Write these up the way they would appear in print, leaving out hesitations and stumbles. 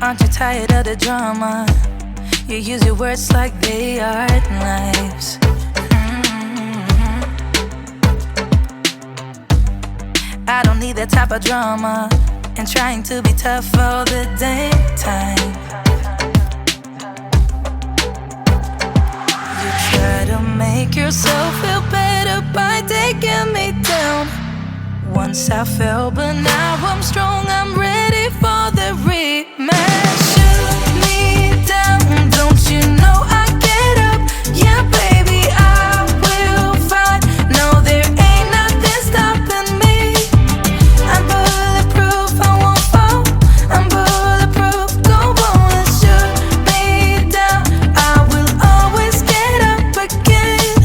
Aren't you tired of the drama? You use your words like they are knives. I don't need that type of drama and trying to be tough all the damn time. You try to make yourself feel better by taking me down. Once I fell, but now I'm strong, I'm ready for the rematch. Shoot me down, don't you know I get up? Yeah, baby, I will fight. No, there ain't nothing stopping me. I'm bulletproof, I won't fall. I'm bulletproof, go on and shoot me down. I will always get up again.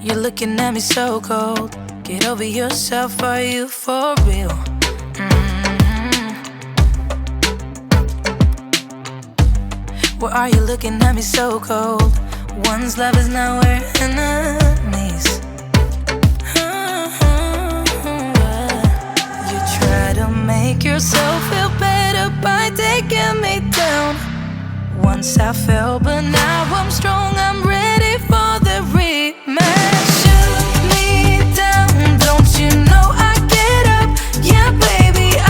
You're looking at me so cold. Get over yourself, are you for real? Why are you looking at me so cold? One's love is now we're enemies. You try to make yourself feel better by taking me down. Once I fell, but now I'm strong, I'm ready for the rematch. Shoot me down, don't you know I get up? Yeah, baby, I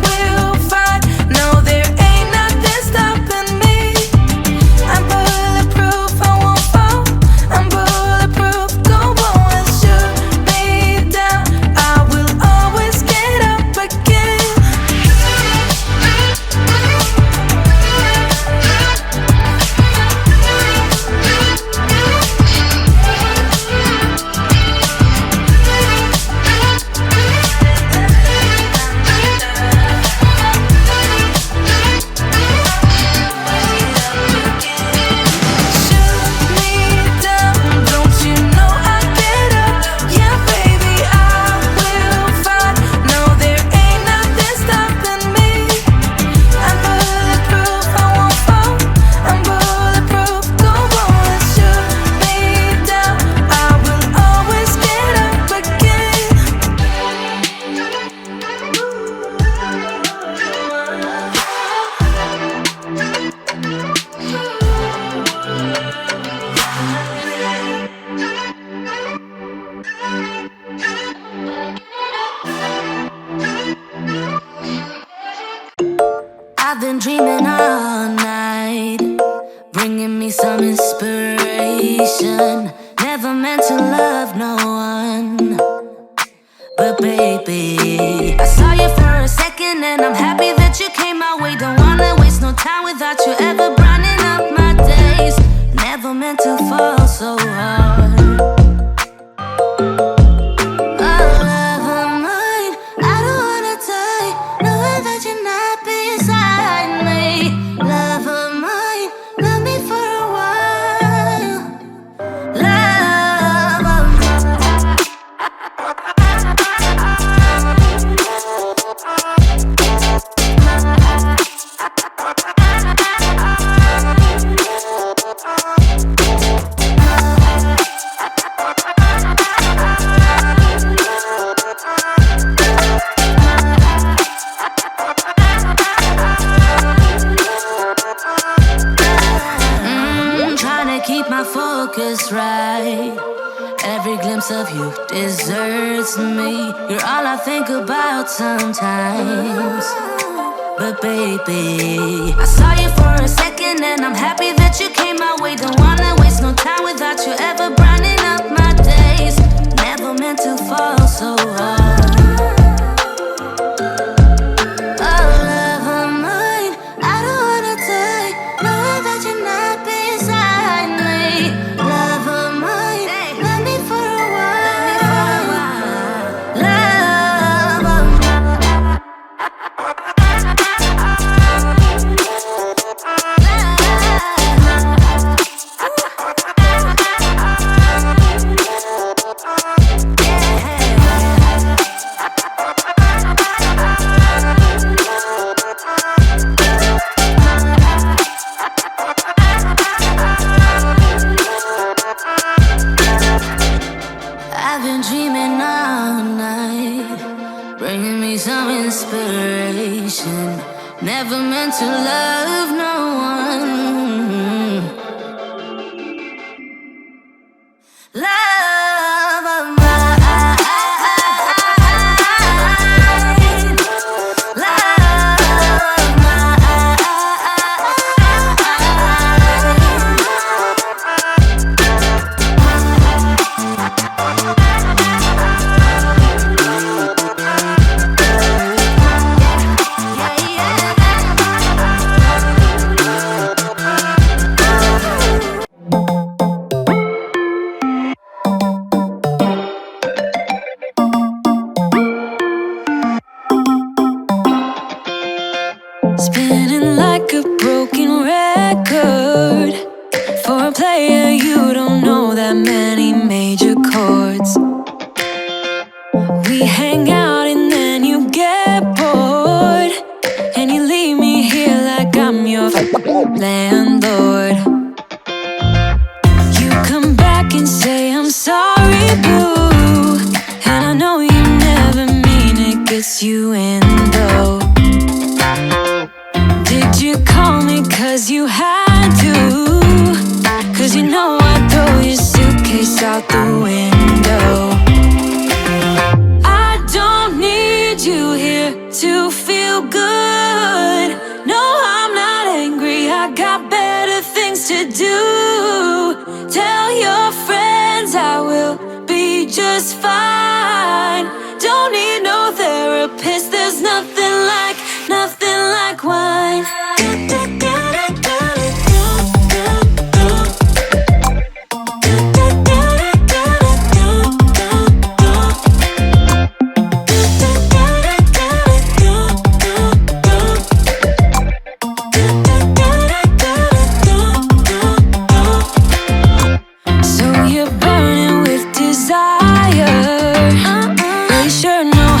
will fight. No, there ain't nothing stopping me. I'm bulletproof, I won't fall. I'm bulletproof, go on and shoot me down. I will always get up again. I've been dreaming all night, bringing me some inspiration. Never meant to love no one, but baby, I saw you for a second and I'm happy that you came my way. Don't wanna waste no time without you ever brightening up my days. Never meant to fall so hard. Right, every glimpse of you deserts me. You're all I think about sometimes. But baby, I saw you for a second and I'm happy that you came my way. Don't wanna waste no time without you ever brightening up my days. Never meant to fall so hard. Never meant to love no one. Love of mine. Love of mine. Spinning like a broken record. For a player, you don't know that many major chords. We hang out and then you get bored, and you leave me here like I'm your landlord. You come back and say I'm sorry, boo, and I know you never mean it, gets you in though. Did you call me cause you had to? Cause you know I'd throw your suitcase out the window. I don't need you here to feel good. No, I'm not angry, I got better things to do. Tell your friends I will be just fine. Don't need no therapist, there's nothing like wine. So you're burning with desire. Really sure know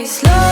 Slow